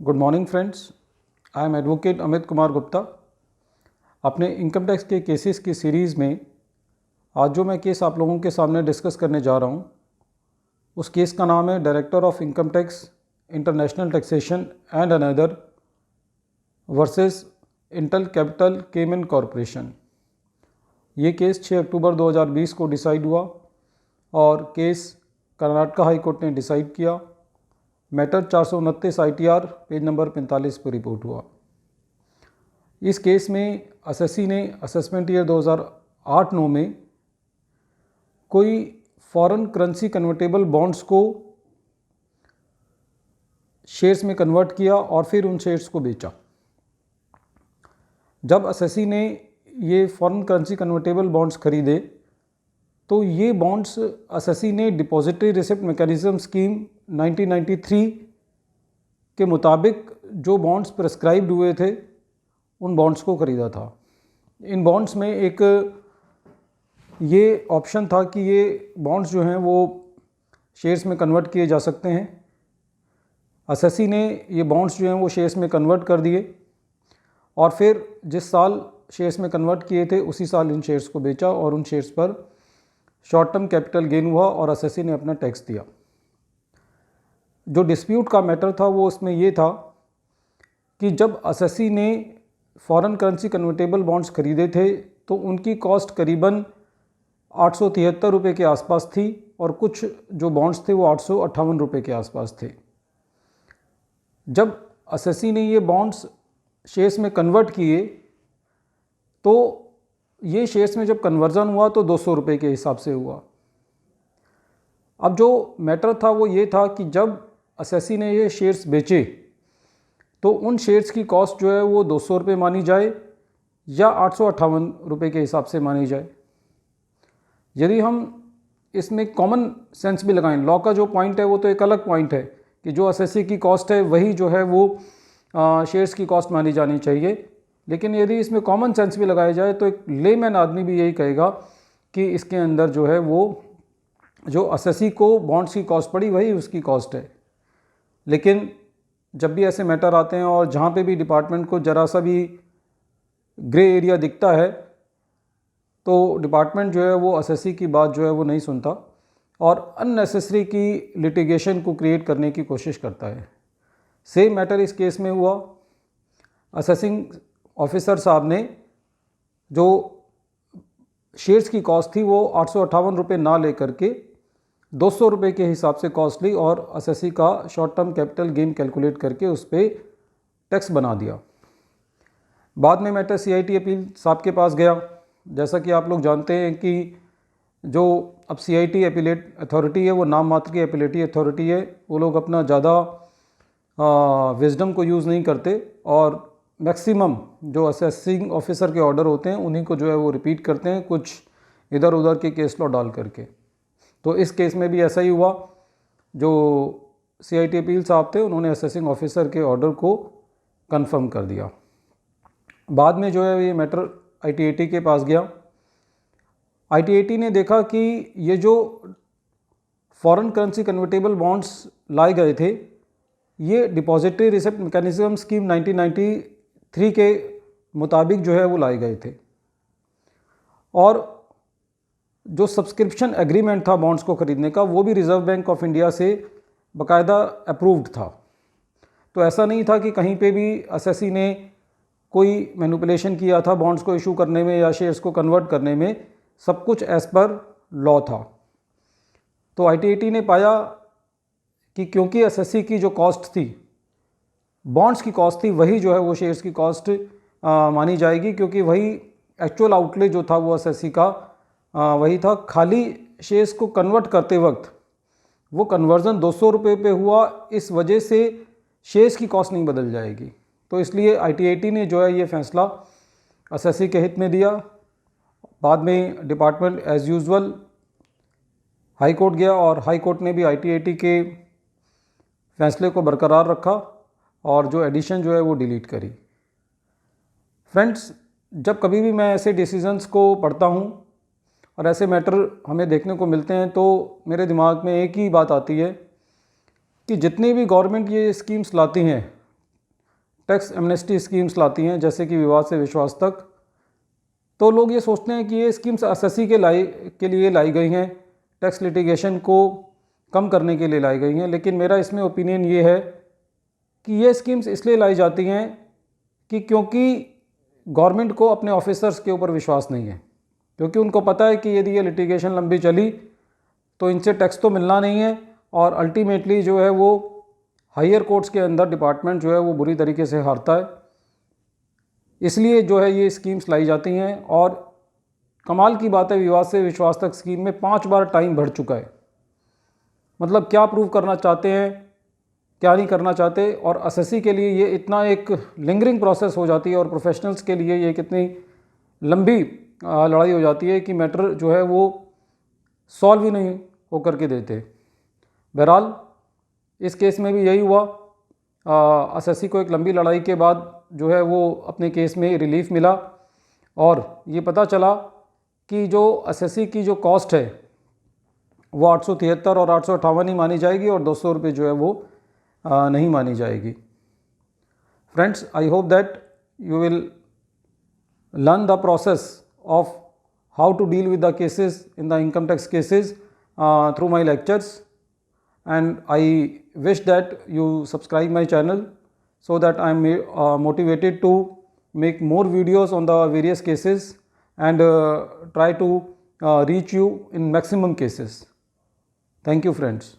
Good morning friends, I am advocate Amit Kumar Gupta. अपने income tax के cases की सीरीज़ में आज जो मैं केस आप लोगों के सामने डिस्कस करने जा रहा हूँ उस केस का नाम है director of income tax international taxation and another versus Intel capital केमन कॉरपोरेशन। ये केस 6 अक्टूबर 2020 को डिसाइड हुआ और केस कर्नाटका हाई कोर्ट ने डिसाइड किया। मैटर 429 ITR पेज नंबर 45 पर रिपोर्ट हुआ। इस केस में एसएससी ने असेसमेंट ईयर 2008-9 में कोई फॉरेन करेंसी कन्वर्टेबल बॉन्ड्स को शेयर्स में कन्वर्ट किया और फिर उन शेयर्स को बेचा। जब एसएससी ने ये फॉरेन करेंसी कन्वर्टेबल बॉन्ड्स खरीदे तो ये बॉन्ड्स एसएससी ने डिपॉजिटरी रिसिप्ट मैकेनिज्म स्कीम 1993 के मुताबिक जो बॉन्ड्स प्रेस्क्राइब्ड हुए थे उन बॉन्ड्स को ख़रीदा था। इन बॉन्ड्स में एक ये ऑप्शन था कि ये बॉन्ड्स जो हैं वो शेयर्स में कन्वर्ट किए जा सकते हैं। एसएससी ने ये बॉन्ड्स जो हैं वो शेयर्स में कन्वर्ट कर दिए और फिर जिस साल शेयर्स में कन्वर्ट किए थे उसी साल इन शेयर्स को बेचा और उन शेयर्स पर शॉर्ट टर्म कैपिटल गेन हुआ और एसएससी ने अपना टैक्स दिया। जो डिस्प्यूट का मैटर था वो उसमें ये था कि जब एसएससी ने फॉरेन करेंसी कन्वर्टेबल बॉन्ड्स खरीदे थे तो उनकी कॉस्ट करीबन 873 रुपये के आसपास थी और कुछ जो बॉन्ड्स थे वो 858 रुपये के आसपास थे। जब एसएससी ने ये बॉन्ड्स शेयर्स में कन्वर्ट किए तो ये शेयर्स में जब कन्वर्जन हुआ तो 200 रुपये के हिसाब से हुआ। अब जो मैटर था वो ये था कि जब एसएससी ने ये शेयर्स बेचे तो उन शेयर्स की कॉस्ट जो है वो 200 रुपये मानी जाए या 858 रुपये के हिसाब से मानी जाए। यदि हम इसमें कॉमन सेंस भी लगाएं, लॉ का जो पॉइंट है वो तो एक अलग पॉइंट है कि जो एसएससी की कॉस्ट है वही जो है वो शेयर्स की कॉस्ट मानी जानी चाहिए, लेकिन यदि इसमें कॉमन सेंस भी लगाया जाए तो एक लेमैन आदमी भी यही कहेगा कि इसके अंदर जो है वो जो एसएससी को बॉन्ड्स की कॉस्ट पड़ी वही उसकी कॉस्ट है। लेकिन जब भी ऐसे मैटर आते हैं और जहाँ पे भी डिपार्टमेंट को ज़रा सा भी ग्रे एरिया दिखता है तो डिपार्टमेंट जो है वो एसएससी की बात जो है वो नहीं सुनता और अननेसेसरी की लिटिगेशन को क्रिएट करने की कोशिश करता है। सेम मैटर इस केस में हुआ। असेसिंग ऑफिसर साहब ने जो शेयर्स की कॉस्ट थी वो 858 रुपये ना लेकर के 200 रुपये के हिसाब से कॉस्ट ली और एसएससी का short term capital gain calculate करके उस पर टैक्स बना दिया। बाद में मैटर CIT अपील साहब के पास गया। जैसा कि आप लोग जानते हैं कि जो अब CIT अपीलेट अथॉरिटी है वो नाम मात्र की अपीलेटी अथॉरिटी है। वो लोग अपना ज़्यादा विजडम को यूज़ नहीं करते और मैक्सिमम जो असेसिंग ऑफिसर के ऑर्डर होते हैं उन्हीं को जो है वो रिपीट करते हैं, कुछ इधर उधर के केस लॉ डाल करके। तो इस केस में भी ऐसा ही हुआ। जो CIT अपील साहब थे उन्होंने असेसिंग ऑफिसर के ऑर्डर को कंफर्म कर दिया। बाद में जो है ये मैटर ITAT के पास गया। ITAT ने देखा कि ये जो फॉरेन करेंसी कन्वर्टेबल बॉन्ड्स लाए गए थे ये डिपॉजिटरी रिसिप्ट मैकेनिज्म स्कीम 1993 के मुताबिक जो है वो लाए गए थे और जो सब्सक्रिप्शन एग्रीमेंट था बॉन्ड्स को ख़रीदने का वो भी रिज़र्व बैंक ऑफ इंडिया से बाकायदा अप्रूव्ड था। तो ऐसा नहीं था कि कहीं पे भी एसएससी ने कोई मैनिपुलेशन किया था बॉन्ड्स को इशू करने में या शेयर्स को कन्वर्ट करने में, सब कुछ एज़ पर लॉ था। तो ITAT ने पाया कि क्योंकि एसएससी की जो कॉस्ट थी बॉन्ड्स की कॉस्ट थी वही जो है वो शेयर्स की कॉस्ट मानी जाएगी, क्योंकि वही एक्चुअल आउटले जो था वो एसएससी का वही था। खाली शेयर्स को कन्वर्ट करते वक्त वो कन्वर्जन 200 रुपये पे हुआ, इस वजह से शेयर्स की कॉस्ट नहीं बदल जाएगी। तो इसलिए ITAT ने जो है ये फैसला एसएससी के हित में दिया। बाद में department as usual high court गया और हाई कोर्ट ने भी ITAT के फैसले को बरकरार रखा और जो एडिशन जो है वो डिलीट करी। फ्रेंड्स, जब कभी भी मैं ऐसे डिसीजंस को पढ़ता हूँ और ऐसे मैटर हमें देखने को मिलते हैं तो मेरे दिमाग में एक ही बात आती है कि जितनी भी गवर्नमेंट ये स्कीम्स लाती हैं टैक्स एमनेस्टी स्कीम्स लाती हैं, जैसे कि विवाद से विश्वास तक। तो लोग ये सोचते हैं कि ये स्कीम्स एसएससी के लिए लाई गई हैं, टैक्स लिटिगेशन को कम करने के लिए लाई गई हैं, लेकिन मेरा इसमें ओपिनियन ये है कि ये स्कीम्स इसलिए लाई जाती हैं कि क्योंकि गवर्नमेंट को अपने ऑफिसर्स के ऊपर विश्वास नहीं है, क्योंकि उनको पता है कि यदि ये लिटिगेशन लंबी चली तो इनसे टैक्स तो मिलना नहीं है और अल्टीमेटली जो है वो हायर कोर्ट्स के अंदर डिपार्टमेंट जो है वो बुरी तरीके से हारता है। इसलिए जो है ये स्कीम्स लाई जाती हैं। और कमाल की बात है, विवाद से विश्वास तक स्कीम में 5 बार टाइम बढ़ चुका है। मतलब क्या प्रूव करना चाहते हैं, क्या नहीं करना चाहते। और एसएससी के लिए ये इतना एक लिंगरिंग प्रोसेस हो जाती है और प्रोफेशनल्स के लिए ये कितनी लंबी लड़ाई हो जाती है कि मैटर जो है वो सॉल्व ही नहीं होकर के देते। बहरहाल इस केस में भी यही हुआ। एसएससी को एक लंबी लड़ाई के बाद जो है वो अपने केस में रिलीफ मिला और ये पता चला कि जो एसएससी की जो कॉस्ट है वो 873 और 858 ही मानी जाएगी और 200 रुपये जो है वो नहीं मानी जाएगी। Friends, I hope that you will learn the process of how to deal with the cases in the income tax cases through my lectures, and I wish that you subscribe my channel so that I am motivated to make more videos on the various cases and try to reach you in maximum cases. Thank you friends.